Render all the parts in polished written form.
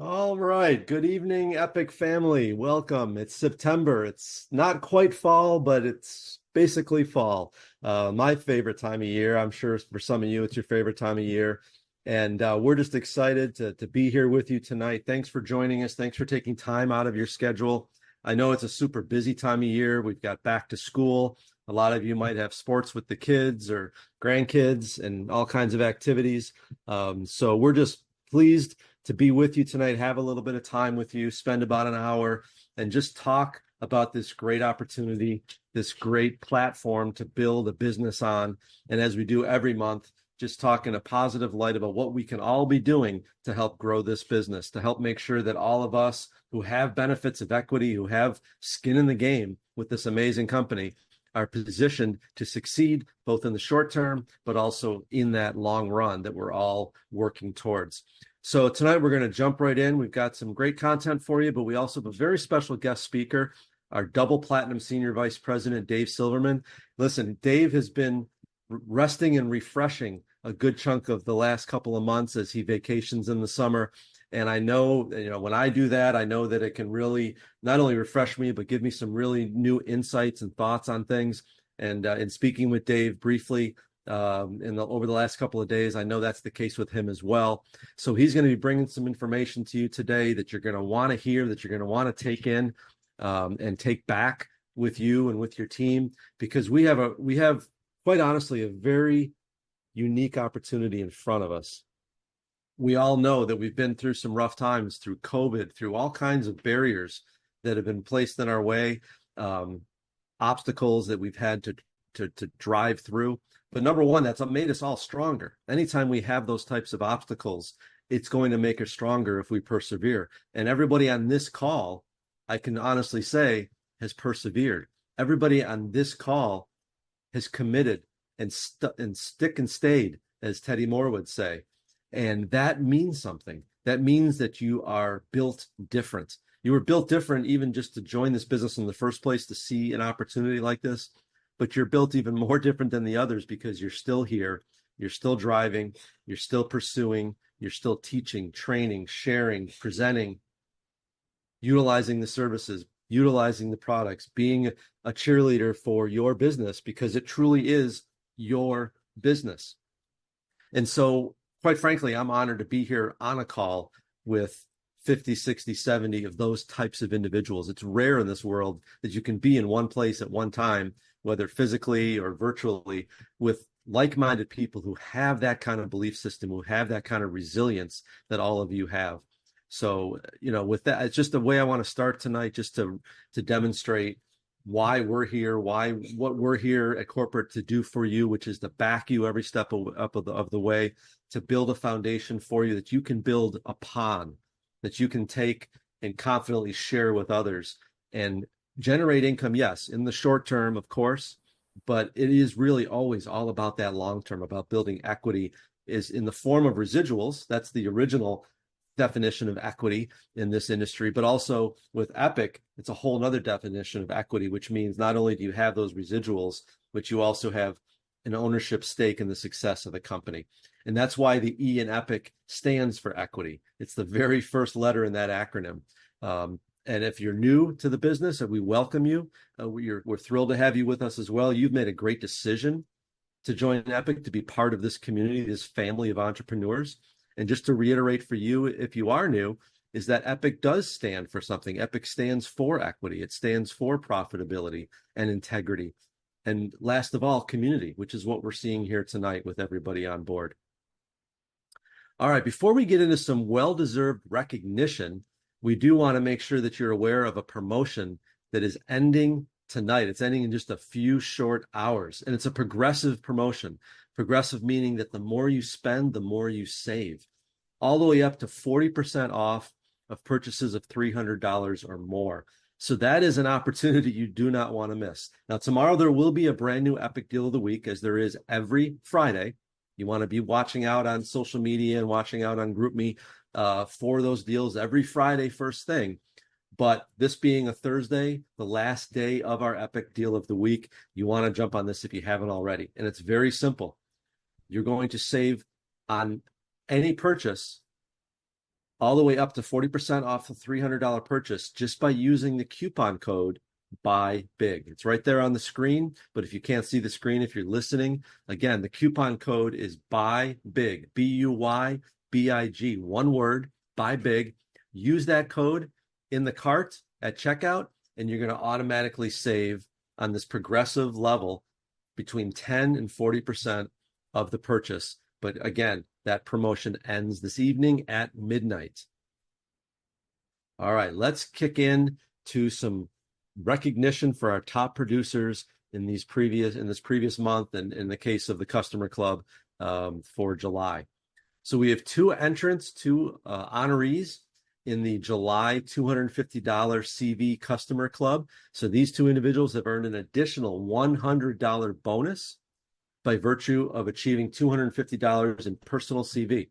All right. Good evening, Epic family. Welcome. It's September. It's not quite fall, but it's basically fall. My favorite time of year. I'm sure for some of you, it's your favorite time of year. And we're just excited to be here with you tonight. Thanks for joining us. Thanks for taking time out of your schedule. I know it's a super busy time of year. We've got back to school. A lot of you might have sports with the kids or grandkids and all kinds of activities. So we're just pleased to be with you tonight, have a little bit of time with you, spend about an hour, and just talk about this great opportunity, this great platform to build a business on. And as we do every month, just talk in a positive light about what we can all be doing to help grow this business, to help make sure that all of us who have benefits of equity, who have skin in the game with this amazing company, are positioned to succeed both in the short term, but also in that long run that we're all working towards. So tonight we're going to jump right in. We've got some great content for you, but we also have a very special guest speaker, our double platinum senior vice president, Dave Silverman. Listen, Dave has been resting and refreshing a good chunk of the last couple of months as he vacations in the summer. And I know, when I do that, I know that it can really not only refresh me, but give me some really new insights and thoughts on things. And in speaking with Dave briefly, over the last couple of days, I know that's the case with him as well. So he's going to be bringing some information to you today that you're going to want to hear, that you're going to want to take in and take back with you and with your team, because we have quite honestly a very unique opportunity in front of us. We all know that we've been through some rough times, through COVID, through all kinds of barriers that have been placed in our way, obstacles that we've had to drive through. But number one, that's made us all stronger. Anytime we have those types of obstacles, it's going to make us stronger if we persevere. And everybody on this call, I can honestly say, has persevered. Everybody on this call has committed and stick and stayed, as Teddy Moore would say. And that means something. That means that you are built different. You were built different even just to join this business in the first place, to see an opportunity like this. But you're built even more different than the others because you're still here, you're still driving, you're still pursuing, you're still teaching, training, sharing, presenting, utilizing the services, utilizing the products, being a cheerleader for your business because it truly is your business. And so, quite frankly, I'm honored to be here on a call with 50, 60, 70 of those types of individuals. It's rare in this world that you can be in one place at one time, whether physically or virtually, with like-minded people who have that kind of belief system, who have that kind of resilience that all of you have. So, with that, it's just the way I want to start tonight, just to demonstrate why we're here, what we're here at Corporate to do for you, which is to back you every step of the way, to build a foundation for you that you can build upon, that you can take and confidently share with others and generate income. Yes, in the short term, of course, but it is really always all about that long term, about building equity, is in the form of residuals. That's the original definition of equity in this industry, but also with Epic, it's a whole other definition of equity, which means not only do you have those residuals, but you also have an ownership stake in the success of the company. And that's why the E in Epic stands for equity. It's the very first letter in that acronym. And if you're new to the business, we welcome you. We're thrilled to have you with us as well. You've made a great decision to join Epic, to be part of this community, this family of entrepreneurs. And just to reiterate for you, if you are new, is that Epic does stand for something. Epic stands for equity. It stands for profitability and integrity. And last of all, community, which is what we're seeing here tonight with everybody on board. All right, before we get into some well-deserved recognition, we do want to make sure that you're aware of a promotion that is ending tonight. It's ending in just a few short hours, and it's a progressive promotion. Progressive meaning that the more you spend, the more you save, all the way up to 40% off of purchases of $300 or more. So that is an opportunity you do not want to miss. Now, tomorrow there will be a brand new Epic Deal of the Week, as there is every Friday. You want to be watching out on social media and watching out on GroupMe for those deals every Friday, first thing. But this being a Thursday, the last day of our Epic Deal of the Week, you want to jump on this if you haven't already. And it's very simple. You're going to save on any purchase all the way up to 40% off the $300 purchase just by using the coupon code Buy Big. It's right there on the screen, but if you can't see the screen, if you're listening, again, the coupon code is Buy Big, BUYBIG, one word, Buy Big. Use that code in the cart at checkout, and you're going to automatically save on this progressive level between 10 and 40% of the purchase. But again, that promotion ends this evening at midnight. All right, let's kick in to some recognition for our top producers in this previous month, and in the case of the Customer Club for July. So we have two honorees in the July $250 CV Customer Club. So these two individuals have earned an additional $100 bonus by virtue of achieving $250 in personal CV.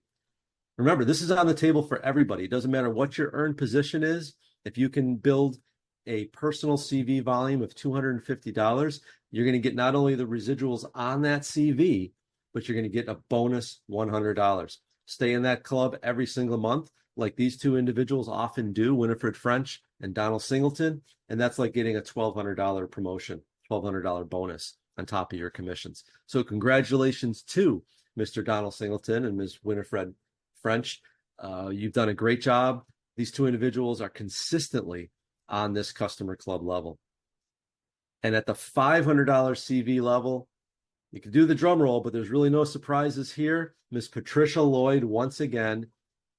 Remember, this is on the table for everybody. It doesn't matter what your earned position is. If you can build a personal CV volume of $250, you're going to get not only the residuals on that CV, but you're going to get a bonus $100. Stay in that club every single month, like these two individuals often do, Winifred French and Donald Singleton, and that's like getting a $1,200 promotion, $1,200 bonus on top of your commissions. So congratulations to Mr. Donald Singleton and Ms. Winifred French. You've done a great job. These two individuals are consistently on this Customer Club level. And at the $500 CV level, you can do the drum roll, but there's really no surprises here. Ms. Patricia Lloyd, once again,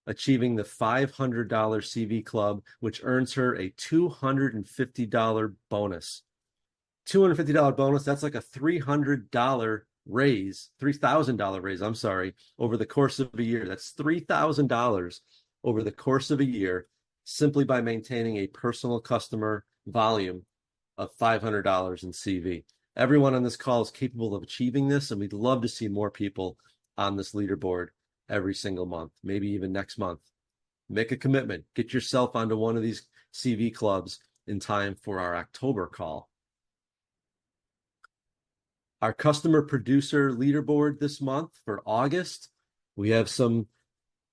achieving the $500 CV Club, which earns her a $250 bonus. $250 bonus, that's like a $300 raise, $3,000 raise, I'm sorry, over the course of a year. That's $3,000 over the course of a year, simply by maintaining a personal customer volume of $500 in CV. Everyone on this call is capable of achieving this, and we'd love to see more people on this leaderboard every single month, maybe even next month. Make a commitment. Get yourself onto one of these CV clubs in time for our October call. Our customer producer leaderboard this month for August, we have some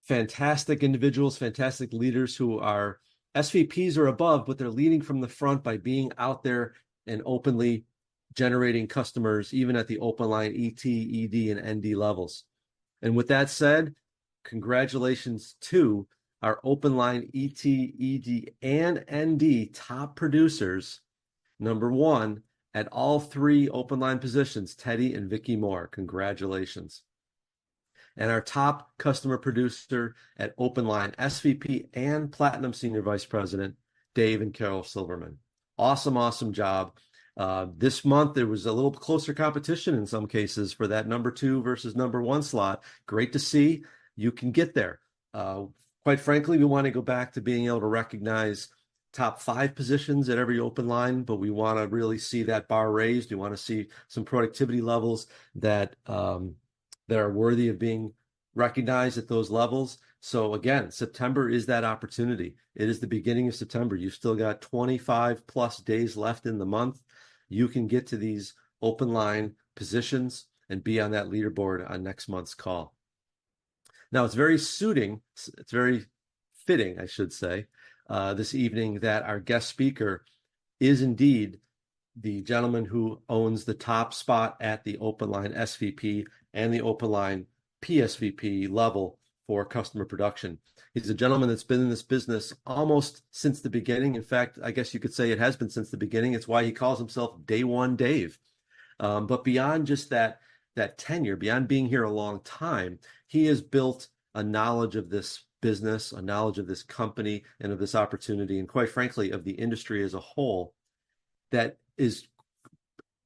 fantastic individuals, fantastic leaders who are SVPs or above, but they're leading from the front by being out there and openly generating customers, even at the open line ET, ED, and ND levels. And with that said, congratulations to our open line ET, ED, and ND top producers. Number one, at all three open line positions, Teddy and Vicky Moore. Congratulations. And our top customer producer at open line, SVP and Platinum Senior Vice President, Dave and Carol Silverman. Awesome, awesome job. This month, there was a little closer competition in some cases for that number 2 versus number 1 slot. Great to see you can get there. Quite frankly, we want to go back to being able to recognize top 5 positions at every open line, but we want to really see that bar raised. We want to see some productivity levels that that are worthy of being recognized at those levels. So again, September is that opportunity. It is the beginning of September. You've still got 25 plus days left in the month. You can get to these open line positions and be on that leaderboard on next month's call. Now, it's very fitting, I should say, this evening that our guest speaker is indeed the gentleman who owns the top spot at the open line SVP and the open line PSVP level for customer production. He's a gentleman that's been in this business almost since the beginning. In fact, I guess you could say it has been since the beginning. It's why he calls himself Day One Dave. But beyond just that tenure, beyond being here a long time, he has built a knowledge of this business, a knowledge of this company and of this opportunity, and quite frankly, of the industry as a whole, that is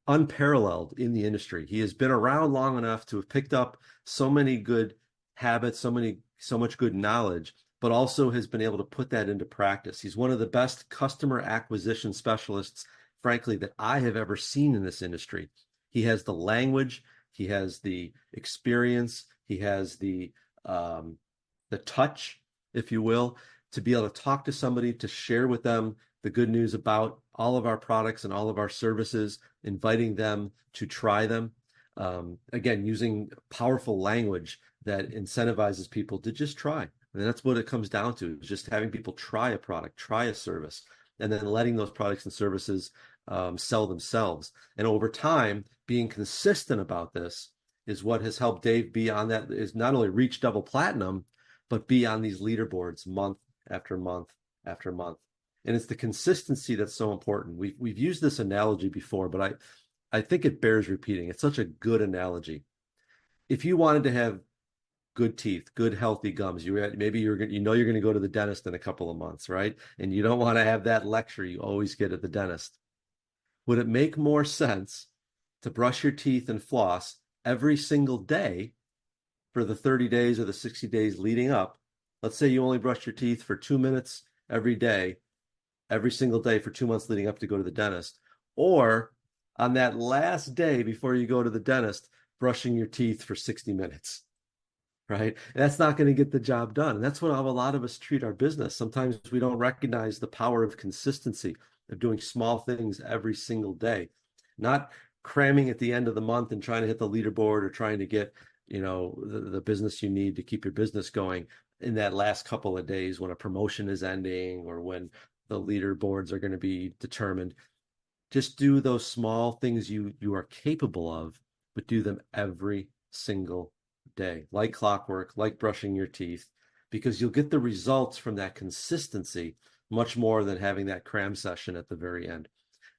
unparalleled in the industry. He has been around long enough to have picked up so many good habits, so much good knowledge, but also has been able to put that into practice. He's one of the best customer acquisition specialists, frankly, that I have ever seen in this industry. He has the language, he has the experience, he has the touch, if you will, to be able to talk to somebody, to share with them the good news about all of our products and all of our services, inviting them to try them. Again, using powerful language that incentivizes people to just try. And that's what it comes down to, is just having people try a product, try a service, and then letting those products and services sell themselves. And over time, being consistent about this is what has helped Dave be on that, is not only reach double platinum, but be on these leaderboards month after month after month. And it's the consistency that's so important. We've used this analogy before, but I think it bears repeating. It's such a good analogy. If you wanted to have good teeth, good healthy gums, maybe you're going to go to the dentist in a couple of months, right? And you don't want to have that lecture you always get at the dentist. Would it make more sense to brush your teeth and floss every single day for the 30 days or the 60 days leading up? Let's say you only brush your teeth for 2 minutes every day, every single day for 2 months leading up to go to the dentist. Or on that last day before you go to the dentist, brushing your teeth for 60 minutes, right? And that's not going to get the job done. And that's what a lot of us treat our business. Sometimes we don't recognize the power of consistency, of doing small things every single day, not cramming at the end of the month and trying to hit the leaderboard or trying to get, the business you need to keep your business going in that last couple of days when a promotion is ending or when the leaderboards are going to be determined. Just do those small things you are capable of, but do them every single day, like clockwork, like brushing your teeth, because you'll get the results from that consistency much more than having that cram session at the very end.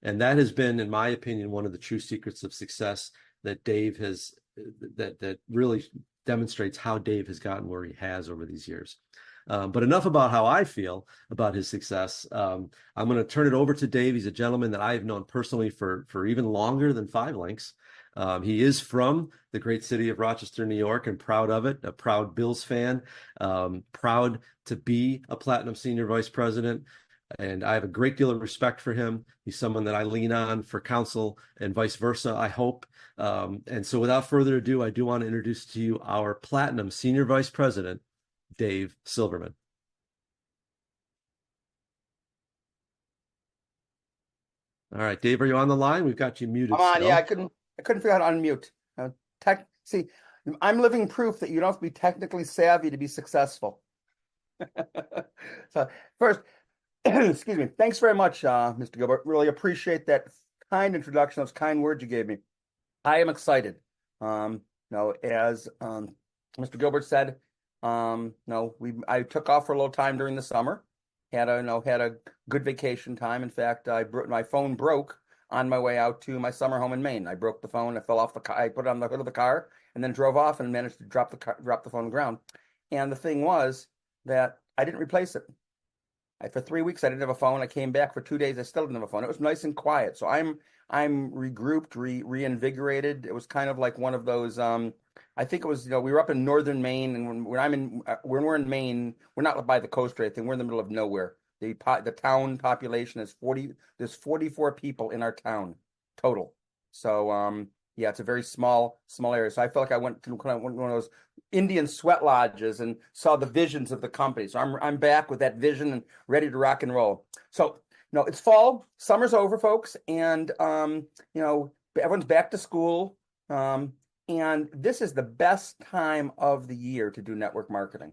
And that has been, in my opinion, one of the true secrets of success that Dave has, that really demonstrates how Dave has gotten where he has over these years. But enough about how I feel about his success. I'm going to turn it over to Dave. He's a gentleman that I've known personally for even longer than 5LINX. He is from the great city of Rochester, New York, and proud of it, a proud Bills fan, proud to be a Platinum Senior Vice President. And I have a great deal of respect for him. He's someone that I lean on for counsel and vice versa, I hope. And so without further ado, I do want to introduce to you our Platinum Senior Vice President, Dave Silverman. All right, Dave, are you on the line? We've got you muted. I'm on. Still. Yeah, I couldn't figure out how to unmute. See, I'm living proof that you don't have to be technically savvy to be successful. So first, excuse me. Thanks very much, Mr. Gilbert. Really appreciate that kind introduction, those kind words you gave me. I am excited. As Mr. Gilbert said, I took off for a little time during the summer. Had a good vacation time. In fact, my phone broke on my way out to my summer home in Maine. I broke the phone. I fell off the car. I put it on the hood of the car and then drove off and managed to drop the phone on the ground. And the thing was that I didn't replace it. For 3 weeks, I didn't have a phone. I came back for 2 days. I still didn't have a phone. It was nice and quiet. So I'm regrouped, reinvigorated. It was kind of like one of those. I think it was, we were up in northern Maine, and when we're in Maine, we're not by the coast or anything. We're in the middle of nowhere. The town population is 40. There's 44 people in our town total. So yeah, it's a very small area. So I felt like I went to one of those Indian sweat lodges and saw the visions of the company. So I'm back with that vision and ready to rock and roll. So it's fall, summer's over, folks, and everyone's back to school. And this is the best time of the year to do network marketing.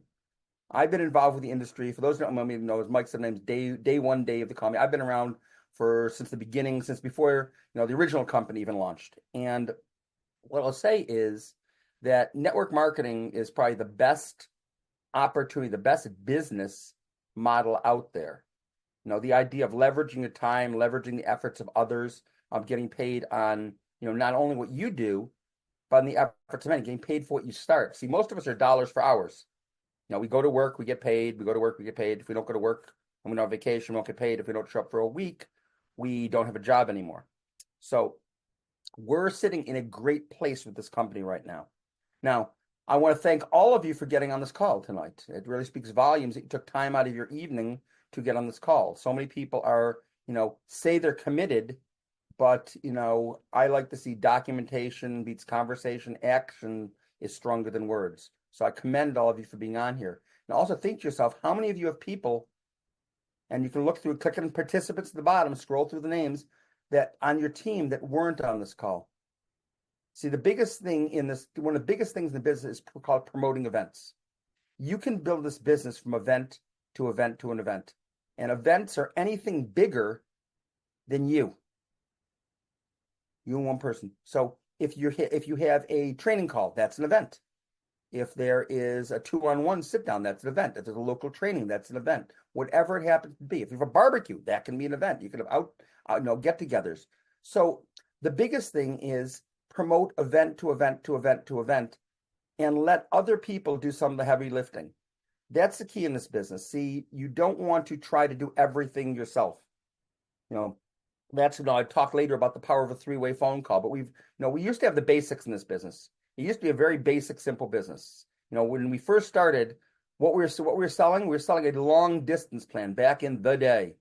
I've been involved with the industry. For those who don't know me, as Mike said, my name's Day One Dave. They call me. I've been around since the beginning, since before the original company even launched. And what I'll say is that network marketing is probably the best opportunity, the best business model out there. The idea of leveraging your time, leveraging the efforts of others, getting paid on not only what you do, but on the efforts of many, getting paid for what you start. See, most of us are dollars for hours. We go to work, we get paid. We go to work, we get paid. If we don't go to work and we don't have vacation, we don't get paid. If we don't show up for a week, we don't have a job anymore. So we're sitting in a great place with this company right now. Now, I want to thank all of you for getting on this call tonight. It really speaks volumes that you took time out of your evening to get on this call. So many people are, say they're committed, but, I like to see documentation beats conversation. Action is stronger than words. So I commend all of you for being on here. And also think to yourself, how many of you have people, and you can look through, click on participants at the bottom, scroll through the names that on your team that weren't on this call. See, one of the biggest things in the business is called promoting events. you can build this business from event to event to an event. And events are anything bigger than you and one person. So if you have a training call, that's an event. If there is a 2-on-1 sit down, that's an event. If there's a local training, that's an event. Whatever it happens to be. If you have a barbecue, that can be an event. You can have get-togethers. So the biggest thing is promote event to event to event to event, and let other people do some of the heavy lifting. That's the key in this business. See, you don't want to try to do everything yourself. I talk later about the power of a three-way phone call, but we used to have the basics in this business. It used to be a very basic, simple business. When we first started, what we were selling, a long distance plan back in the day.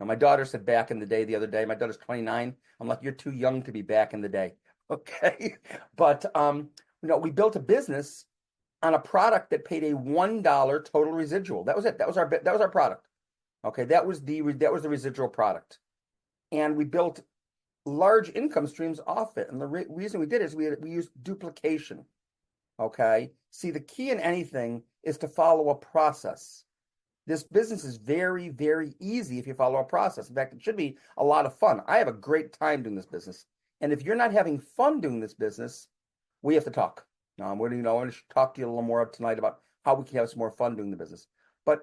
My daughter said back in the day the other day. My daughter's 29. I'm like, you're too young to be back in the day. Okay. But we built a business on a product that paid a $1 total residual. That was it. That was our product. Okay. That was the residual product. And we built large income streams off it. And the reason we did is we used duplication. Okay. See, the key in anything is to follow a process. This business is very, very easy if you follow a process. In fact, it should be a lot of fun. I have a great time doing this business. And if you're not having fun doing this business, we have to talk. I'm going to talk to you a little more tonight about how we can have some more fun doing the business. But,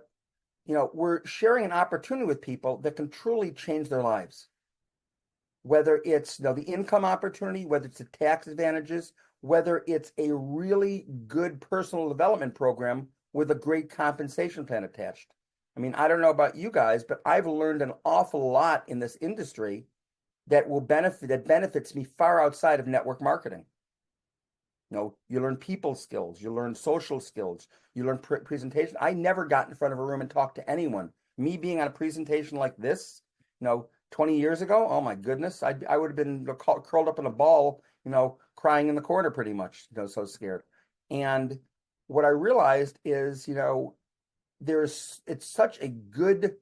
we're sharing an opportunity with people that can truly change their lives. Whether it's the income opportunity, whether it's the tax advantages, whether it's a really good personal development program with a great compensation plan attached. I mean, I don't know about you guys, but I've learned an awful lot in this industry that benefits me far outside of network marketing. You learn people skills, you learn social skills, you learn presentation. I never got in front of a room and talked to anyone. Me being on a presentation like this, 20 years ago, oh my goodness, I would have been curled up in a ball, crying in the corner pretty much, so scared. And what I realized is, it's such a good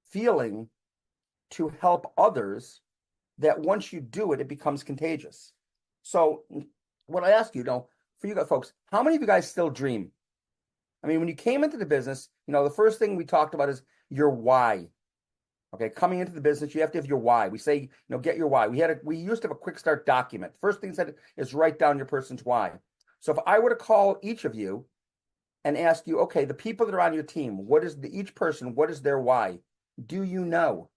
feeling to help others that once you do it, it becomes contagious. So what I ask you, for you guys, folks, how many of you guys still dream? I mean, when you came into the business, the first thing we talked about is your why. Okay, coming into the business, you have to have your why. We say, get your why. We used to have a quick start document. First thing said is write down your person's why. So if I were to call each of you and ask you, okay, the people that are on your team, each person, what is their why? Do you know?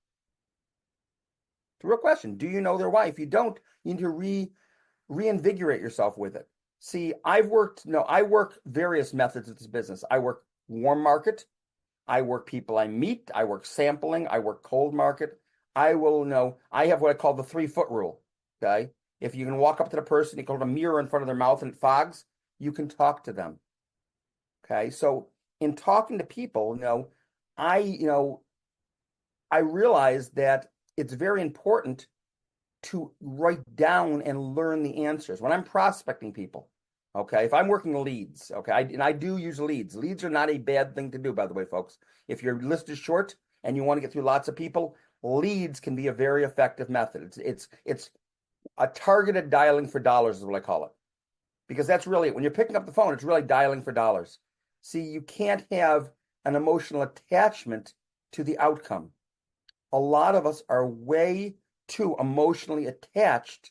It's a real question. Do you know their why? If you don't, you need to reinvigorate yourself with it. See, I work various methods of this business. I work warm market. I work people I meet. I work sampling. I work cold market. I have what I call the 3-foot rule. Okay. If you can walk up to the person, you can hold a mirror in front of their mouth and it fogs, you can talk to them. Okay. So in talking to people, I realized that it's very important to write down and learn the answers when I'm prospecting people. Okay, if I'm working leads, okay, I do use leads. Leads are not a bad thing to do, by the way, folks. If your list is short and you want to get through lots of people, leads can be a very effective method. It's a targeted dialing for dollars is what I call it, because that's really it. When you're picking up the phone, it's really dialing for dollars. See, you can't have an emotional attachment to the outcome. A lot of us are way too emotionally attached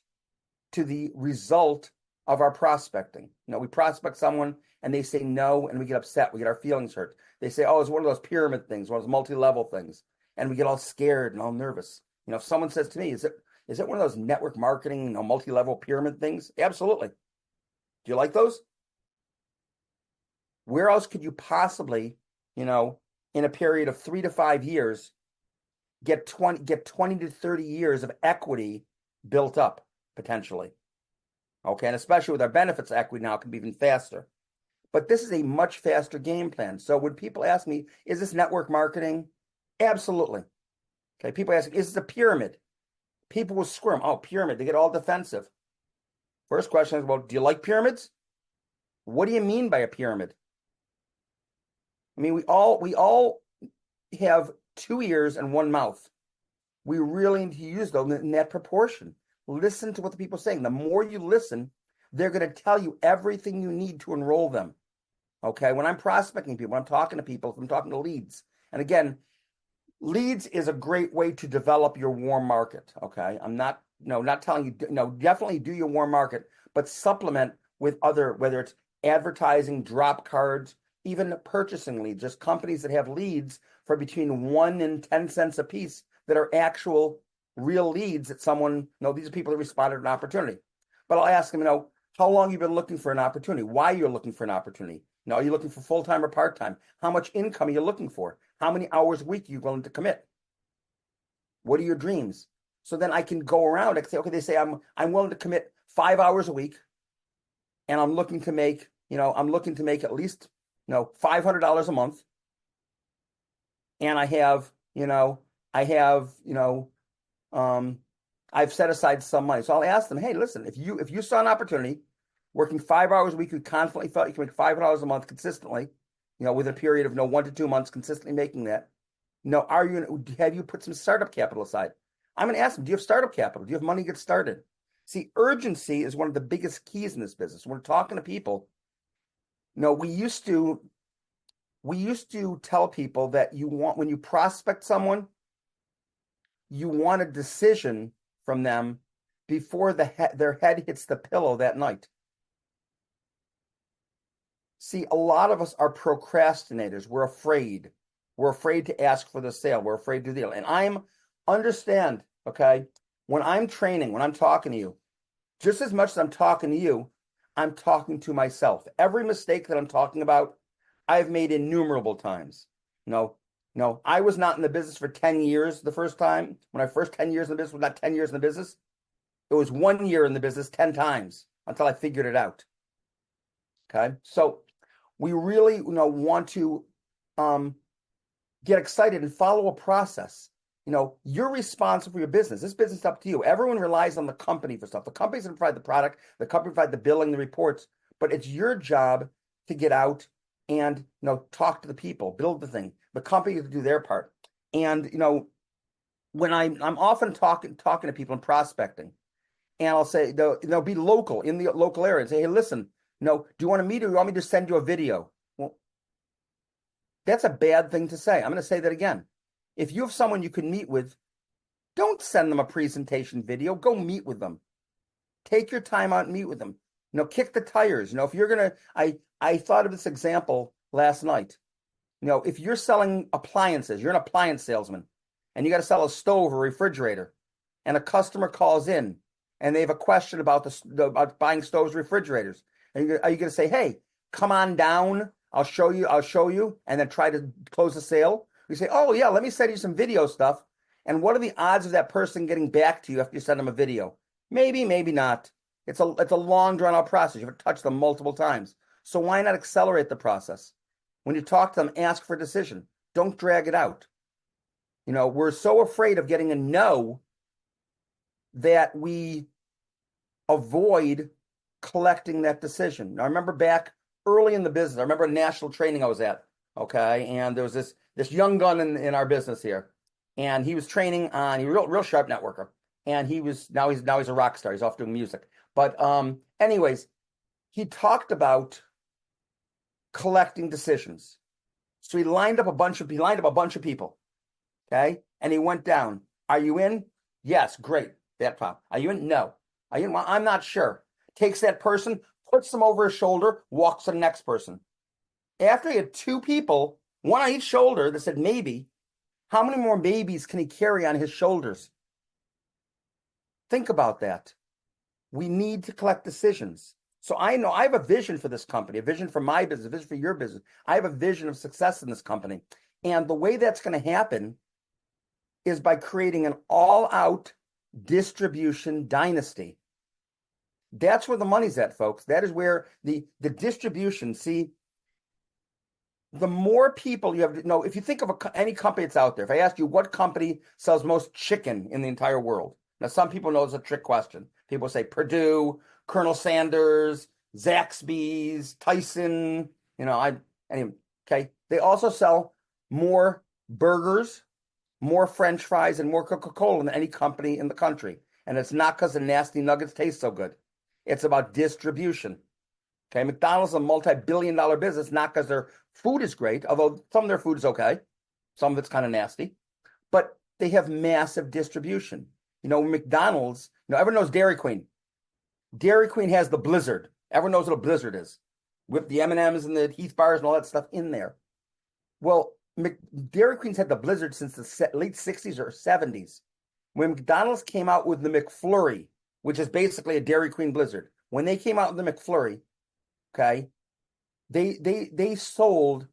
to the result of our prospecting. We prospect someone and they say no, and we get upset. We get our feelings hurt. They say, oh, it's one of those pyramid things, one of those multi-level things. And we get all scared and all nervous. If someone says to me, is it one of those network marketing, multi-level pyramid things? Absolutely. Do you like those? Where else could you possibly, in a period of 3 to 5 years, get 20 to 30 years of equity built up potentially? Okay, and especially with our benefits equity now, it can be even faster. But this is a much faster game plan. So when people ask me, is this network marketing? Absolutely. Okay, people ask, is this a pyramid? People will squirm. Oh, pyramid. They get all defensive. First question is, well, do you like pyramids? What do you mean by a pyramid? I mean, we all have 2 ears and 1 mouth. We really need to use them in that proportion. Listen to what the people are saying. The more you listen, they're going to tell you everything you need to enroll them. Okay. When I'm prospecting people, when I'm talking to people, if I'm talking to leads, and again, leads is a great way to develop your warm market. Okay. I'm not, no, not telling you, no, definitely do your warm market, but supplement with other, whether it's advertising, drop cards, even purchasing leads, just companies that have leads for between 1 and 10 cents a piece that are actual real leads that someone, these are people that responded to an opportunity. But I'll ask them, how long you've been looking for an opportunity, why you're looking for an opportunity. Are you looking for full-time or part-time? How much income are you looking for? How many hours a week are you willing to commit? What are your dreams? So then I can go around. I can say, okay, they say I'm willing to commit 5 hours a week, and I'm looking to make, at least, $500 a month. And I have, I've set aside some money. So I'll ask them, hey, listen, if you saw an opportunity working 5 hours a week, you confidently felt you can make $500 a month consistently, with a period of 1 to 2 months consistently making that. Have you put some startup capital aside? I'm going to ask them, do you have startup capital? Do you have money to get started? See, urgency is one of the biggest keys in this business. When we're talking to people, we used to tell people that when you prospect someone, you want a decision from them before their head hits the pillow that night. See, a lot of us are procrastinators. We're afraid. We're afraid to ask for the sale. We're afraid to deal. And understand, okay, when I'm training, when I'm talking to you, just as much as I'm talking to you, I'm talking to myself. Every mistake that I'm talking about, I've made innumerable times. No, I was not in the business for 10 years the first time. When I first 10 years in the business was not 10 years in the business. It was 1 year in the business 10 times until I figured it out. Okay. So we really, want to get excited and follow a process. You're responsible for your business. This business is up to you. Everyone relies on the company for stuff. The company's going to provide the product, the company provide the billing, the reports, but it's your job to get out and, talk to the people, build the thing. The company has to do their part. And, when I'm often talking to people and prospecting, and I'll say, they'll be local in the local area and say, hey, listen, do you want to meet or do you want me to send you a video? Well, that's a bad thing to say. I'm going to say that again. If you have someone you can meet with, don't send them a presentation video. Go meet with them. Take your time out and meet with them. Kick the tires. If you're going to, I thought of this example last night. If you're selling appliances, you're an appliance salesman, and you got to sell a stove or refrigerator, and a customer calls in and they have a question about about buying stoves, refrigerators. Are you going to say, hey, come on down, I'll show you, and then try to close the sale? You say, oh yeah, let me send you some video stuff. And what are the odds of that person getting back to you after you send them a video? Maybe, maybe not. It's a long drawn out process. You have to touch them multiple times. So why not accelerate the process? When you talk to them, ask for a decision. Don't drag it out. We're so afraid of getting a no that we avoid collecting that decision. Now, I remember back early in the business, I remember a national training I was at, okay? And there was this young gun in our business here. And he was training on, he was a real sharp networker. And now he's a rock star. He's off doing music. But anyways, he talked about collecting decisions. So he lined up a bunch of people. Okay. And he went down. Are you in? Yes, great. That pop. Are you in? No. Are you in? Well, I'm not sure. Takes that person, puts them over his shoulder, walks to the next person. After he had 2 people, one on each shoulder, that said maybe, how many more babies can he carry on his shoulders? Think about that. We need to collect decisions. So I know I have a vision for this company, a vision for my business, a vision for your business. I have a vision of success in this company. And the way that's going to happen is by creating an all-out distribution dynasty. That's where the money's at, folks. That is where the distribution, see, the more people you have, if you think of any company that's out there, if I asked you what company sells most chicken in the entire world, now some people know it's a trick question. People say Purdue, Colonel Sanders, Zaxby's, Tyson, okay. They also sell more burgers, more French fries, and more Coca-Cola than any company in the country. And it's not because the nasty nuggets taste so good. It's about distribution. Okay, McDonald's is a multi-billion-dollar business, not because their food is great, although some of their food is okay, some of it's kind of nasty, but they have massive distribution. McDonald's, everyone knows Dairy Queen. Dairy Queen has the Blizzard. Everyone knows what a Blizzard is, with the M&Ms and the Heath bars and all that stuff in there. Well, Dairy Queen's had the Blizzard since the late 60s or 70s. When McDonald's came out with the McFlurry, which is basically a Dairy Queen Blizzard, when they came out with the McFlurry, okay, they sold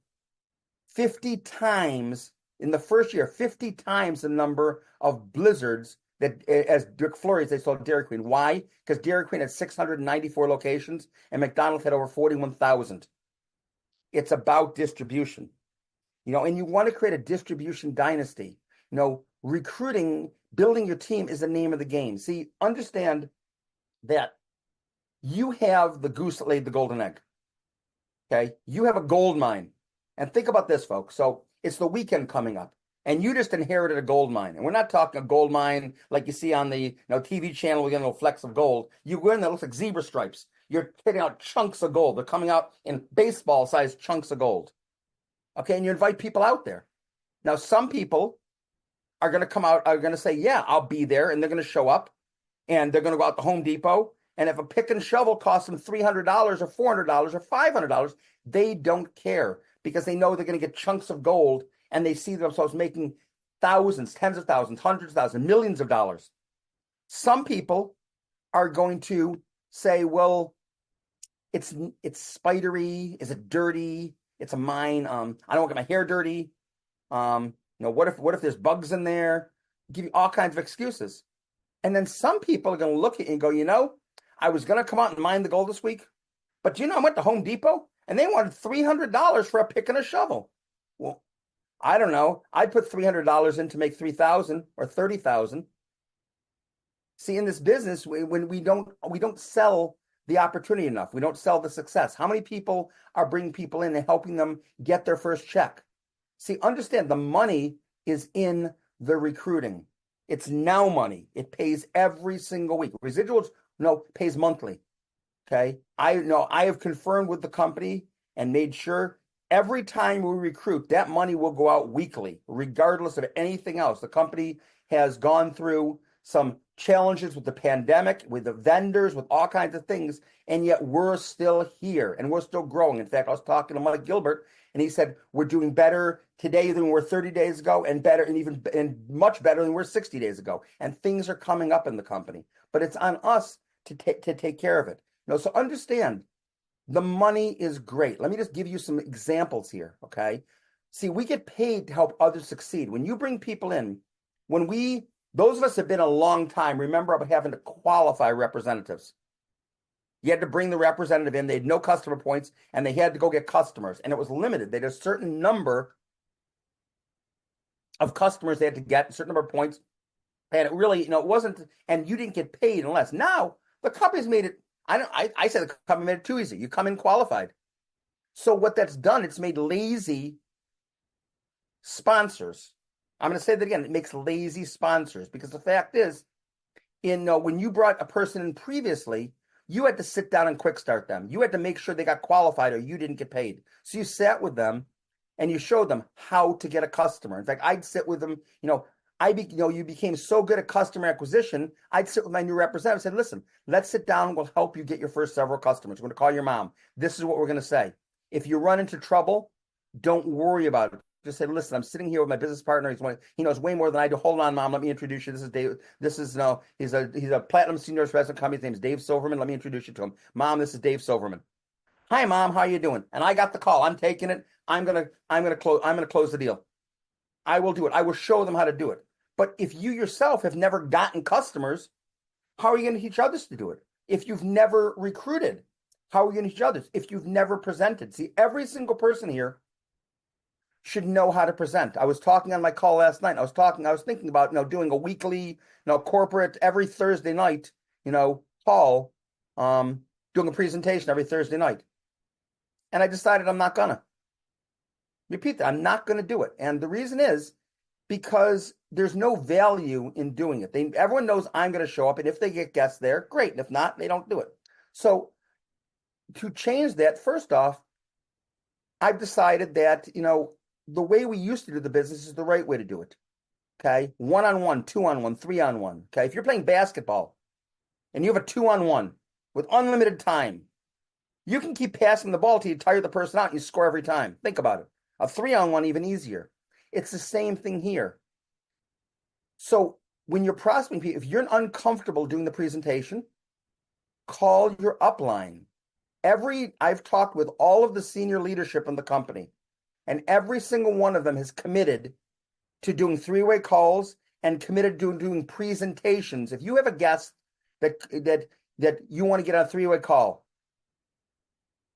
50 times in the first year, 50 times the number of Blizzards that as McFlurries they sold Dairy Queen. Why? Because Dairy Queen had 694 locations and McDonald's had over 41,000. It's about distribution. And you want to create a distribution dynasty. Recruiting, building your team is the name of the game. See, understand that you have the goose that laid the golden egg. Okay, you have a gold mine. And think about this, folks. So it's the weekend coming up, and you just inherited a gold mine. And we're not talking a gold mine like you see on the TV channel with little flecks of gold. You go in there, it looks like zebra stripes. You're hitting out chunks of gold. They're coming out in baseball-sized chunks of gold. Okay, and you invite people out there. Now, some people are going to come out, are going to say, yeah, I'll be there, and they're going to show up, and they're going to go out to Home Depot, and if a pick and shovel costs them $300 or $400 or $500, they don't care because they know they're going to get chunks of gold, and they see themselves making thousands, tens of thousands, hundreds of thousands, millions of dollars. Some people are going to say, well, it's spidery, is it dirty? It's a mine. I don't want to get my hair dirty. What if there's bugs in there? Give you all kinds of excuses. And then some people are going to look at you and go, I was going to come out and mine the gold this week, but I went to Home Depot and they wanted $300 for a pick and a shovel. Well, I don't know. I'd put $300 in to make $3,000 or $30,000. See, in this business, when we don't sell the opportunity enough. We don't sell the success. How many people are bringing people in and helping them get their first check? See, understand the money is in the recruiting. It's now money. It pays every single week. Residuals, pays monthly. Okay. I have confirmed with the company and made sure every time we recruit, that money will go out weekly, regardless of anything else. The company has gone through some challenges with the pandemic, with the vendors, with all kinds of things, and yet we're still here and we're still growing. In fact, I was talking to Mike Gilbert, and he said we're doing better today than we were 30 days ago, and better, and much better than we were 60 days ago. And things are coming up in the company, but it's on us to take care of it. So understand, the money is great. Let me just give you some examples here. Okay, see, we get paid to help others succeed. When you bring people in, those of us have been a long time, remember about having to qualify representatives. You had to bring the representative in. They had no customer points, and they had to go get customers. And it was limited. They had a certain number of customers they had to get, a certain number of points. And it really, it wasn't, and you didn't get paid unless. Now, the company's made it, I said the company made it too easy. You come in qualified. So what that's done, it's made lazy sponsors. I'm going to say that again. It makes lazy sponsors, because the fact is, when you brought a person in previously, you had to sit down and quick start them. You had to make sure they got qualified or you didn't get paid. So you sat with them and you showed them how to get a customer. In fact, I'd sit with them, you became so good at customer acquisition. I'd sit with my new representative and say, listen, let's sit down. We'll help you get your first several customers. We're going to call your mom. This is what we're going to say. If you run into trouble, don't worry about it. Just say, listen, I'm sitting here with my business partner. He knows way more than I do. Hold on, Mom. Let me introduce you. This is Dave. He's a platinum senior president company. His name is Dave Silverman. Let me introduce you to him. Mom, this is Dave Silverman. Hi, Mom. How are you doing? And I got the call. I'm taking it. I'm gonna close the deal. I will do it. I will show them how to do it. But if you yourself have never gotten customers, how are you going to teach others to do it? If you've never recruited, how are you going to teach others? If you've never presented, see, every single person here should know how to present. I was talking on my call last night. I was thinking about, doing a weekly, corporate every Thursday night, call, doing a presentation every Thursday night. And I decided I'm not gonna repeat that. I'm not gonna do it. And the reason is because there's no value in doing it. Everyone knows I'm gonna show up, and if they get guests there, great. And if not, they don't do it. So to change that, first off, I've decided that, the way we used to do the business is the right way to do it. Okay. 1-on-1, 2-on-1, 3-on-1. Okay. If you're playing basketball and you have a 2-on-1 with unlimited time, you can keep passing the ball till you tire the person out and you score every time. Think about it. A 3-on-1, even easier. It's the same thing here. So when you're prospecting people, if you're uncomfortable doing the presentation, call your upline. I've talked with all of the senior leadership in the company, and every single one of them has committed to doing 3-way calls and committed to doing presentations. If you have a guest that you want to get on a 3-way call,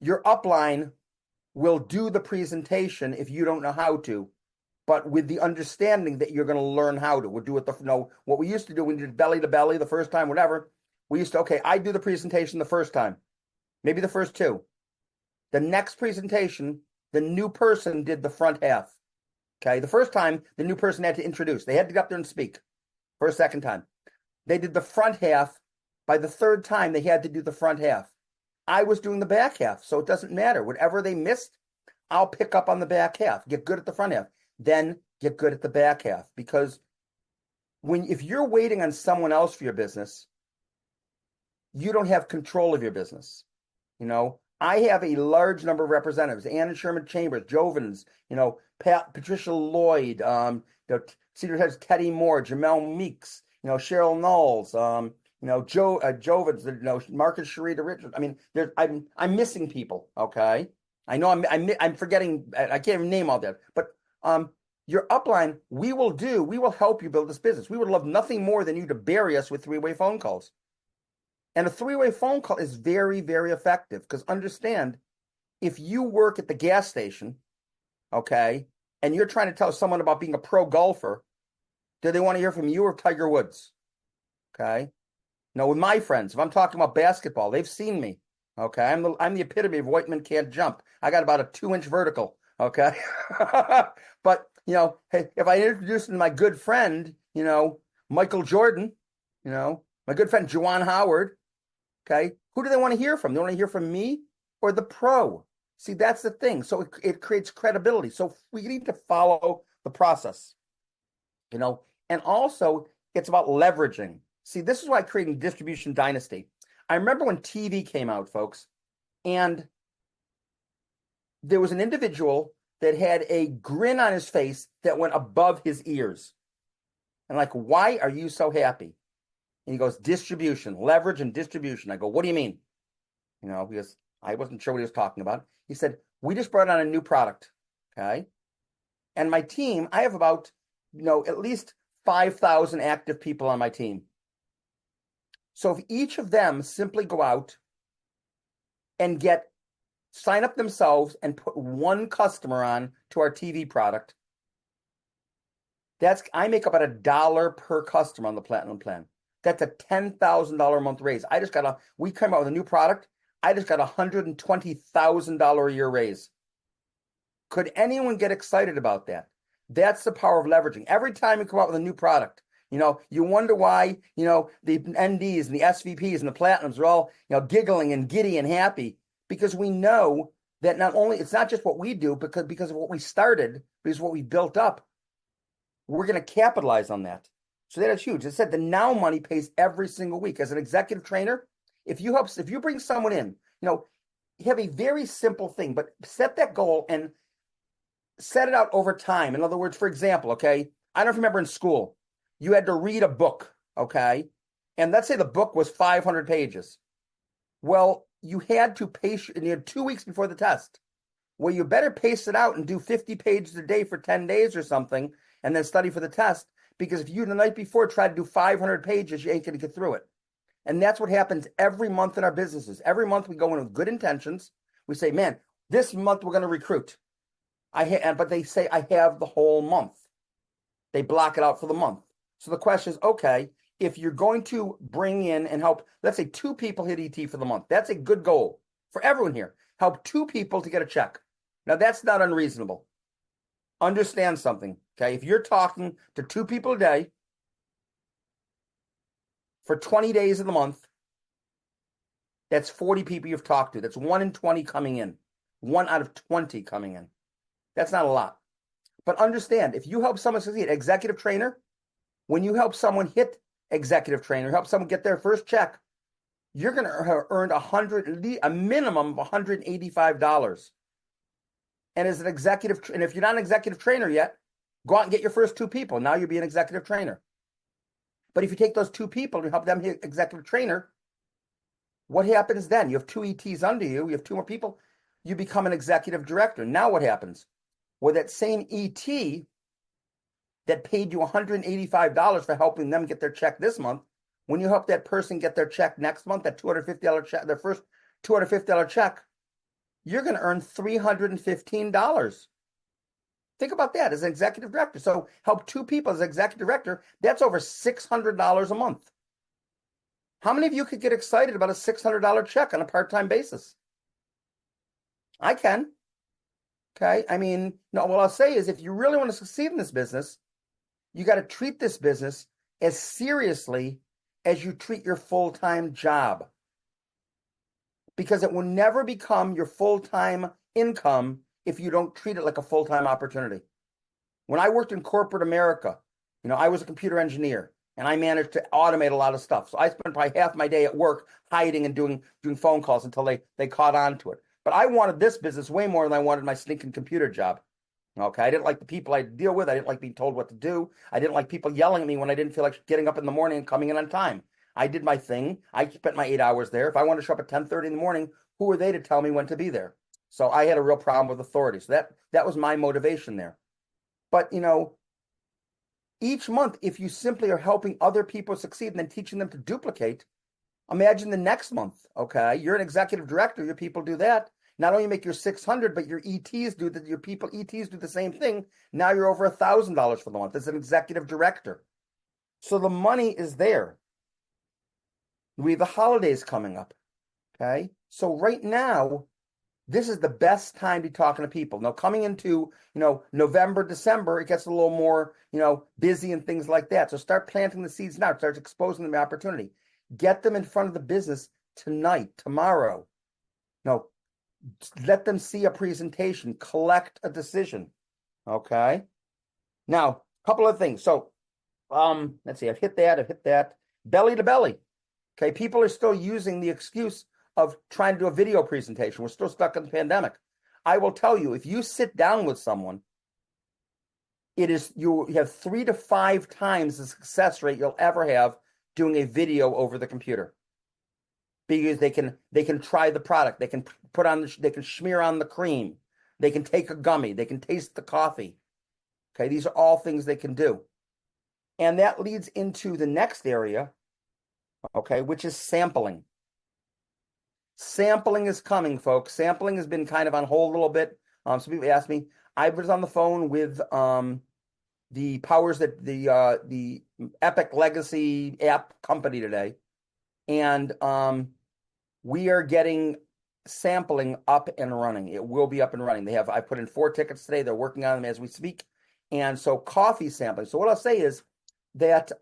your upline will do the presentation if you don't know how to, but with the understanding that you're going to learn how to. We'll do it what we used to do when we did belly to belly the first time, whatever. We used to, okay, I do the presentation the first time, maybe the first 2. The next presentation, the new person did the front half. Okay, the first time, the new person had to introduce. They had to get up there and speak. For a second time, they did the front half. By the third time, they had to do the front half. I was doing the back half, so it doesn't matter. Whatever they missed, I'll pick up on the back half. Get good at the front half, then get good at the back half. Because if you're waiting on someone else for your business, you don't have control of your business. I have a large number of representatives: Ann Sherman Chambers, Jovins, Patricia Lloyd, Cedar Heads, Teddy Moore, Jamel Meeks, Cheryl Knowles, Jovins, Marcus Sharita Richards. I mean, I'm missing people. Okay, I know I'm forgetting. I can't even name all that. But your upline, we will help you build this business. We would love nothing more than you to bury us with 3-way phone calls. And a 3-way phone call is very, very effective, because understand, if you work at the gas station, okay, and you're trying to tell someone about being a pro golfer, do they want to hear from you or Tiger Woods? Okay. Now, with my friends, if I'm talking about basketball, they've seen me. Okay. I'm the epitome of white men can't jump. I got about a 2-inch vertical. Okay. But, hey, if I introduce my good friend, Michael Jordan, my good friend Juwan Howard, okay, who do they want to hear from? They want to hear from me or the pro? See, that's the thing. So it creates credibility. So we need to follow the process, and also it's about leveraging. See, this is why creating distribution dynasty. I remember when TV came out, folks, and there was an individual that had a grin on his face that went above his ears. And like, why are you so happy? And he goes, distribution, leverage and distribution. I go, what do you mean? Because I wasn't sure what he was talking about. He said, we just brought on a new product. Okay. And my team, I have about, at least 5,000 active people on my team. So if each of them simply go out and sign up themselves and put one customer on to our TV product, I make about $1 per customer on the Platinum plan. That's a $10,000 a month raise. We came out with a new product. I just got a $120,000 a year raise. Could anyone get excited about that? That's the power of leveraging. Every time you come out with a new product, you wonder why, the NDs and the SVPs and the Platinums are all, giggling and giddy and happy, because we know that it's not just what we do because of what we started, but it's what we built up. We're going to capitalize on that. So that is huge. It said the Now money pays every single week. As an executive trainer, if you bring someone in, you have a very simple thing, but set that goal and set it out over time. In other words, for example, okay, I don't remember in school, you had to read a book, okay? And let's say the book was 500 pages. Well, you had to pace, and you had 2 weeks before the test. Well, you better pace it out and do 50 pages a day for 10 days or something, and then study for the test. Because if you the night before try to do 500 pages, you ain't going to get through it. And that's what happens every month in our businesses. Every month we go in with good intentions. We say, man, this month we're going to recruit. But they say, I have the whole month. They block it out for the month. So the question is, okay, if you're going to bring in and help, let's say 2 people hit ET for the month. That's a good goal for everyone here. Help 2 people to get a check. Now, that's not unreasonable. Understand something, okay? If you're talking to 2 people a day for 20 days of the month, That's 40 people you've talked to. That's 1 in 20 coming in. 1 out of 20 coming in. That's not a lot. But understand, if you help someone succeed, executive trainer, when you help someone hit executive trainer, help someone get their first check, you're going to have earned a minimum of $185. And as an executive, and if you're not an executive trainer yet, go out and get your first 2 people. Now you'll be an executive trainer. But if you take those 2 people and help them hit executive trainer, what happens then? You have 2 ETs under you. You have 2 more people. You become an executive director. Now what happens? Well, that same ET that paid you $185 for helping them get their check this month, when you help that person get their check next month, that $250 check, their first $250 check, you're going to earn $315. Think about that as an executive director. So help 2 people as executive director, that's over $600 a month. How many of you could get excited about a $600 check on a part-time basis? I can. Okay. I mean, no, what I'll say is if you really want to succeed in this business, you got to treat this business as seriously as you treat your full-time job, because it will never become your full-time income if you don't treat it like a full-time opportunity. When I worked in corporate America, I was a computer engineer and I managed to automate a lot of stuff. So I spent probably half my day at work hiding and doing phone calls until they caught on to it. But I wanted this business way more than I wanted my stinking computer job. Okay, I didn't like the people I deal with. I didn't like being told what to do. I didn't like people yelling at me when I didn't feel like getting up in the morning and coming in on time. I did my thing. I spent my 8 hours there. If I wanted to show up at 10:30 in the morning, who were they to tell me when to be there? So I had a real problem with authority. So that was my motivation there. But, each month, if you simply are helping other people succeed and then teaching them to duplicate, imagine the next month, okay? You're an executive director. Your people do that. Not only make your 600, but your ETs do that. Your people ETs do the same thing. Now you're over $1,000 for the month as an executive director. So the money is there. We have the holidays coming up. Okay. So right now, this is the best time to be talking to people. Now coming into, November, December, it gets a little more, busy and things like that. So start planting the seeds now. Start exposing them the opportunity. Get them in front of the business tonight, tomorrow. Let them see a presentation, collect a decision. Okay. Now, a couple of things. So, let's see, I've hit that. Belly to belly. Okay. People are still using the excuse of trying to do a video presentation. We're still stuck in the pandemic. I will tell you, if you sit down with someone, you have 3 to 5 times the success rate you'll ever have doing a video over the computer. Because they can try the product, they can they can smear on the cream, they can take a gummy, they can taste the coffee. Okay, these are all things they can do. And that leads into the next area, okay, which is sampling. Sampling is coming, folks. Sampling has been kind of on hold a little bit. Some people asked me. I was on the phone with the powers that the Epic Legacy app company today, and we are getting sampling up and running. It will be up and running. I put in 4 tickets today. They're working on them as we speak. And so coffee sampling. So what I'll say is that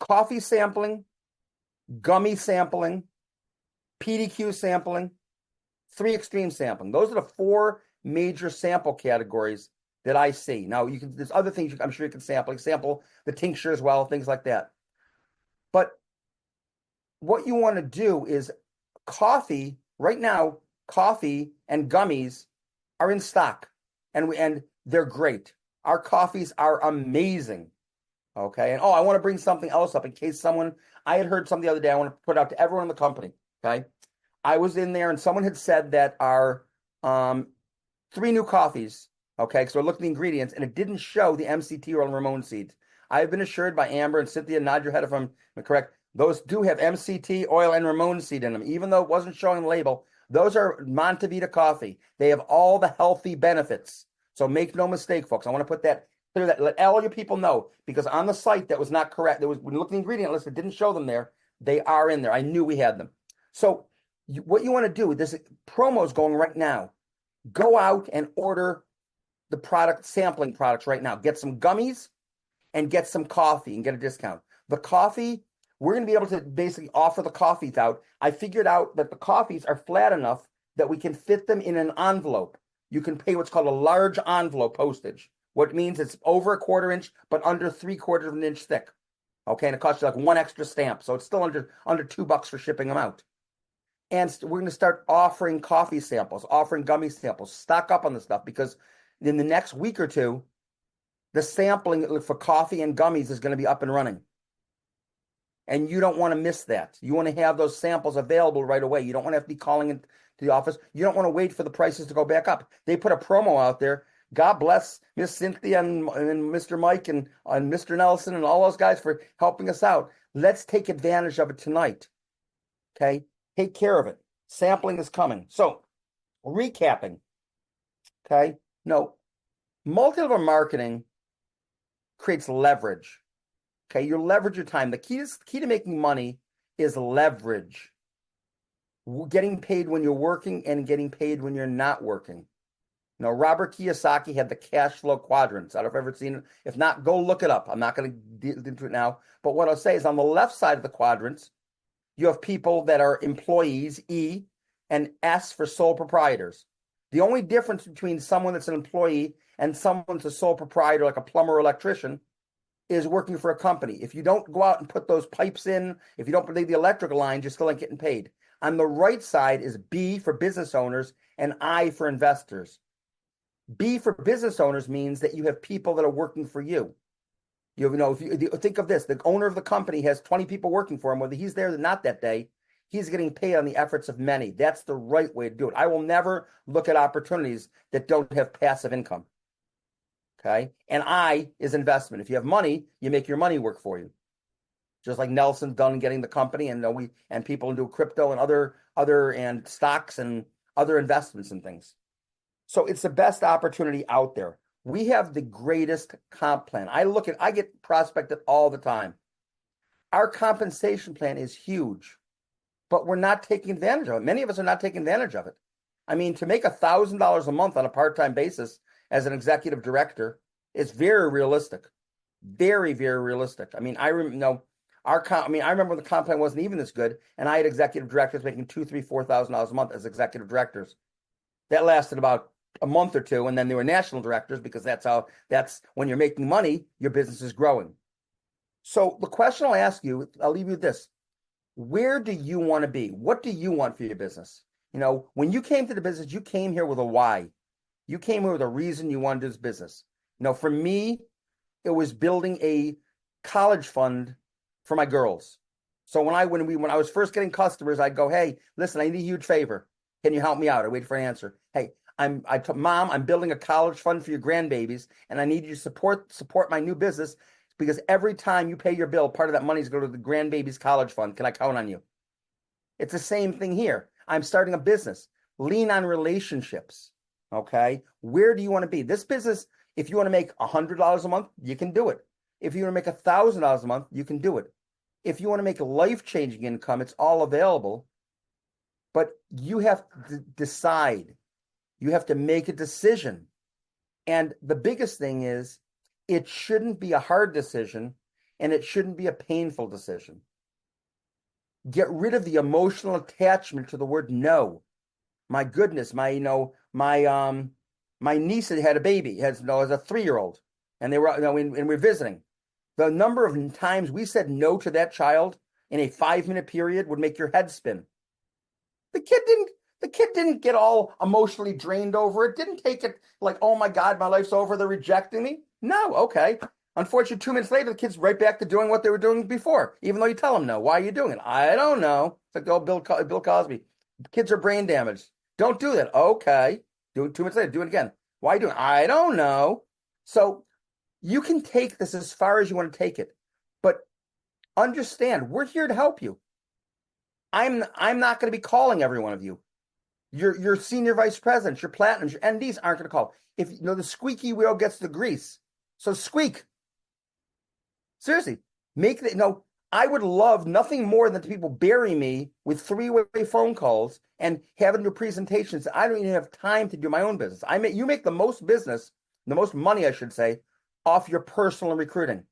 coffee sampling, gummy sampling, PDQ sampling, 3 extreme sampling. Those are the 4 major sample categories that I see. Now there's other things I'm sure you can sample the tincture as well, things like that. But what you want to do is coffee, right now, coffee and gummies are in stock and they're great. Our coffees are amazing. Okay. And I want to bring something else up in case I had heard something the other day I want to put out to everyone in the company. Okay. I was in there and someone had said that our 3 new coffees, okay, so I looked at the ingredients and it didn't show the MCT oil and Ramon seeds. I've been assured by Amber and Cynthia, nod your head if I'm correct, those do have MCT oil and Ramon seed in them, even though it wasn't showing the label. Those are Montevita coffee. They have all the healthy benefits. So make no mistake, folks. I want to put that clear, that let all your people know, because on the site that was not correct. When you look at the ingredient list, it didn't show them there. They are in there. I knew we had them. So what you want to do with this promo is going right now. Go out and order the sampling products right now. Get some gummies and get some coffee and get a discount. The coffee, we're going to be able to basically offer the coffees out. I figured out that the coffees are flat enough that we can fit them in an envelope. You can pay what's called a large envelope postage. What means it's over a quarter inch, but under 3/4 of an inch thick. Okay, and it costs you like one extra stamp, so it's still under $2 for shipping them out. And we're going to start offering coffee samples, offering gummy samples. Stock up on the stuff because in the next week or two, the sampling for coffee and gummies is going to be up and running. And you don't want to miss that. You want to have those samples available right away. You don't want to have to be calling into the office. You don't want to wait for the prices to go back up. They put a promo out there. God bless Miss Cynthia and Mr. Mike and Mr. Nelson and all those guys for helping us out. Let's take advantage of it tonight. Okay? Take care of it. Sampling is coming. So, recapping. Okay? No, multi-level marketing creates leverage. Okay, you leverage your time. The key to making money is leverage. Getting paid when you're working and getting paid when you're not working. Now, Robert Kiyosaki had the cash flow quadrants. I don't know if you've ever seen it. If not, go look it up. I'm not going to get into it now. But what I'll say is on the left side of the quadrants, you have people that are employees, E, and S for sole proprietors. The only difference between someone that's an employee and someone that's a sole proprietor, like a plumber or electrician, is working for a company. If you don't go out and put those pipes in, if you don't lay the electrical lines, you're still not getting paid. On the right side is B for business owners and I for investors. B for business owners means that you have people that are working for you. You know, if you think of this, the owner of the company has 20 people working for him, whether he's there or not that day, he's getting paid on the efforts of many. That's the right way to do it. I will never look at opportunities that don't have passive income. Okay. And I is investment. If you have money, you make your money work for you. Just like Nelson's done getting the company, and people do crypto and other and stocks and other investments and things. So it's the best opportunity out there. We have the greatest comp plan. I get prospected all the time. Our compensation plan is huge, but we're not taking advantage of it. Many of us are not taking advantage of it. I mean, to make $1,000 a month on a part-time basis as an executive director is very realistic. Very, very realistic. I mean, I remember when the comp plan wasn't even this good, and I had executive directors making $2,000, $3,000, $4,000 a month as executive directors. That lasted about a month or two, and then they were national directors because that's when you're making money, your business is growing. So the question I'll ask you, I'll leave you with this. Where do you want to be? What do you want for your business? You know, when you came to the business, you came here with a why. You came here with a reason you wanted to do this business. You know, for me, it was building a college fund for my girls. So when I was first getting customers, I'd go, hey, listen, I need a huge favor. Can you help me out? I wait for an answer. Hey, Mom, I'm building a college fund for your grandbabies, and I need you to support my new business because every time you pay your bill, part of that money is going to the grandbabies' college fund. Can I count on you? It's the same thing here. I'm starting a business. Lean on relationships. Okay? Where do you want to be? This business, if you want to make $100 a month, you can do it. If you want to make $1,000 a month, you can do it. If you want to make life-changing income, it's all available. But you have to decide. You have to make a decision. And the biggest thing is, it shouldn't be a hard decision, and it shouldn't be a painful decision. Get rid of the emotional attachment to the word no. My goodness, my niece had a baby, as a 3-year-old, and they were, and we're visiting. The number of times we said no to that child in a 5-minute period would make your head spin. The kid didn't get all emotionally drained over it. Didn't take it like, oh my God, my life's over. They're rejecting me. No, okay. Unfortunately, 2 minutes later, the kid's right back to doing what they were doing before, even though you tell them no. Why are you doing it? I don't know. It's like the old Bill Cosby. Kids are brain damaged. Don't do that. Okay. Do it 2 minutes later. Do it again. Why are you doing it? I don't know. So you can take this as far as you want to take it, but understand we're here to help you. I'm not going to be calling every one of you. Your senior vice presidents, your platinums, your NDs aren't going to call. If the squeaky wheel gets the grease, so squeak. Seriously, I would love nothing more than to people bury me with 3-way phone calls and having to do presentations. I don't even have time to do my own business. You make the most business, the most money, I should say, off your personal recruiting.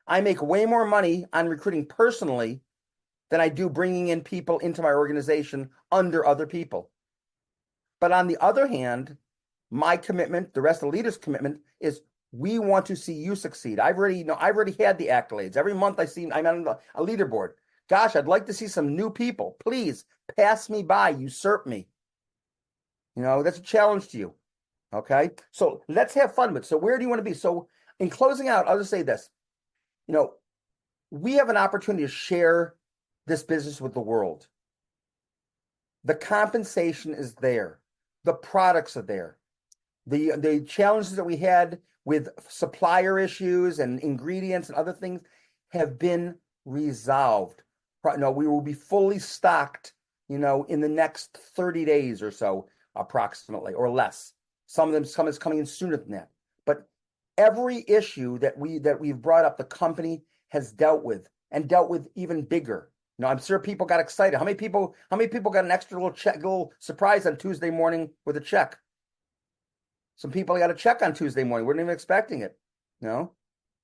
I make way more money on recruiting personally than I do bringing in people into my organization under other people. But on the other hand, my commitment, the rest of the leaders' commitment is we want to see you succeed. I've already had the accolades. Every month I'm on a leaderboard. Gosh, I'd like to see some new people. Please pass me by, usurp me. That's a challenge to you. Okay. So let's have fun with it. So where do you want to be? So in closing out, I'll just say this. We have an opportunity to share this business with the world. The compensation is there. The products are there. The challenges that we had with supplier issues and ingredients and other things have been resolved. We will be fully stocked, in the next 30 days or so, approximately, or less. Some is coming in sooner than that. But every issue that we've brought up, the company has dealt with, and dealt with even bigger. I'm sure people got excited. How many people got an extra little surprise on Tuesday morning with a check? Some people got a check on Tuesday morning. Weren't even expecting it.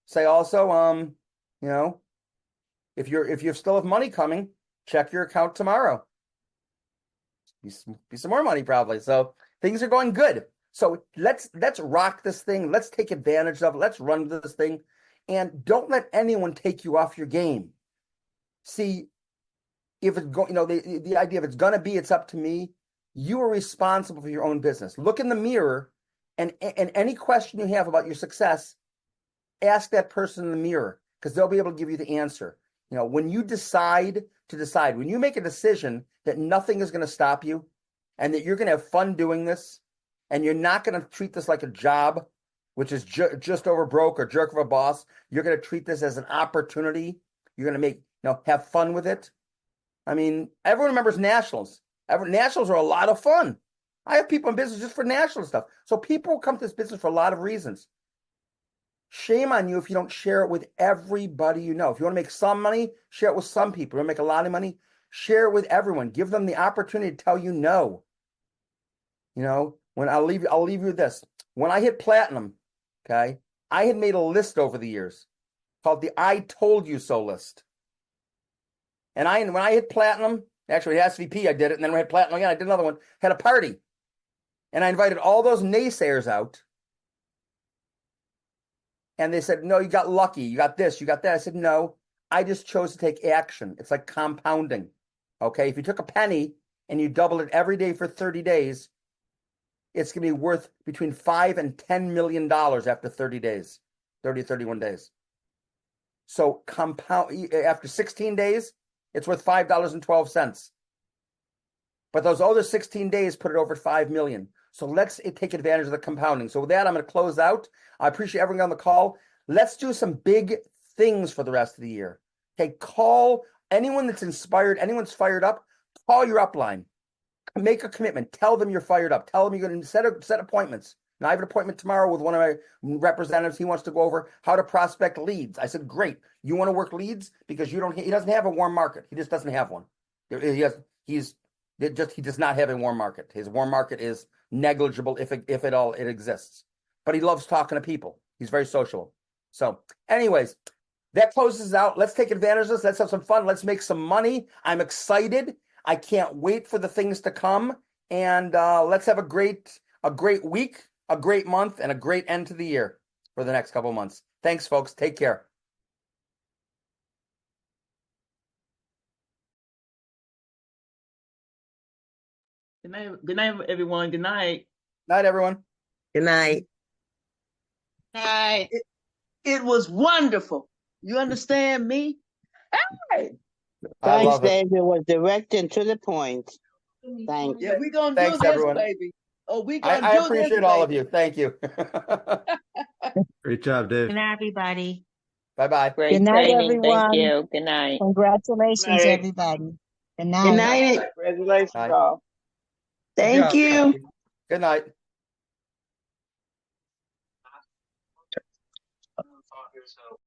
Say also, if you still have money coming, check your account tomorrow. Be some more money probably. So things are going good. So let's rock this thing. Let's take advantage of it. Let's run this thing, and don't let anyone take you off your game. See, if it's going, the idea, if it's going to be, it's up to me. You are responsible for your own business. Look in the mirror, and any question you have about your success, ask that person in the mirror, because they'll be able to give you the answer. When you decide, when you make a decision that nothing is going to stop you, and that you're going to have fun doing this, and you're not going to treat this like a job, which is just over broke or jerk of a boss. You're going to treat this as an opportunity. You're going to make, have fun with it. I mean, everyone remembers nationals. Nationals are a lot of fun. I have people in business just for national stuff. So people come to this business for a lot of reasons. Shame on you if you don't share it with everybody you know. If you want to make some money, share it with some people. You want to make a lot of money, share it with everyone. Give them the opportunity to tell you no. When I'll leave you with this. When I hit platinum, okay, I had made a list over the years called the I Told You So list. And when I hit platinum, actually at SVP I did it, and then when I hit platinum again, I did another one, had a party. And I invited all those naysayers out. And they said, no, you got lucky. You got this, you got that. I said, no, I just chose to take action. It's like compounding. Okay. If you took a penny and you doubled it every day for 30 days, it's going to be worth between $5 and $10 million after 30 days, 31 days. So compound after 16 days, it's worth $5.12. But those other 16 days put it over 5 million. So let's take advantage of the compounding. So with that, I'm going to close out. I appreciate everyone on the call. Let's do some big things for the rest of the year. Okay, call anyone that's inspired, anyone's fired up, call your upline. Make a commitment. Tell them you're fired up. Tell them you're going to set appointments. Now, I have an appointment tomorrow with one of my representatives. He wants to go over how to prospect leads. I said, great. You want to work leads? Because he doesn't have a warm market. He just doesn't have one. He does not have a warm market. His warm market is negligible, if at all it exists. But he loves talking to people. He's very social. So anyways, that closes out. Let's take advantage of this. Let's have some fun. Let's make some money. I'm excited. I can't wait for the things to come. And let's have a great week, a great month, and a great end to the year for the next couple of months. Thanks, folks. Take care. Good night, everyone. Good night. Night, everyone. Good night. Hi. It was wonderful. You understand me? Hey. Thanks, Dave. It was direct and to the point. Thanks. Yeah, we're going to do this, everyone. baby. Oh, we going to do I this, appreciate all of baby. you. Thank you. Great job, Dave. Good night, everybody. Bye-bye. Great Good night, training. everyone. Thank you. Good night. Congratulations, Night. everybody. Good night. Good night. Congratulations, Bye. y'all. Thank you. Good night.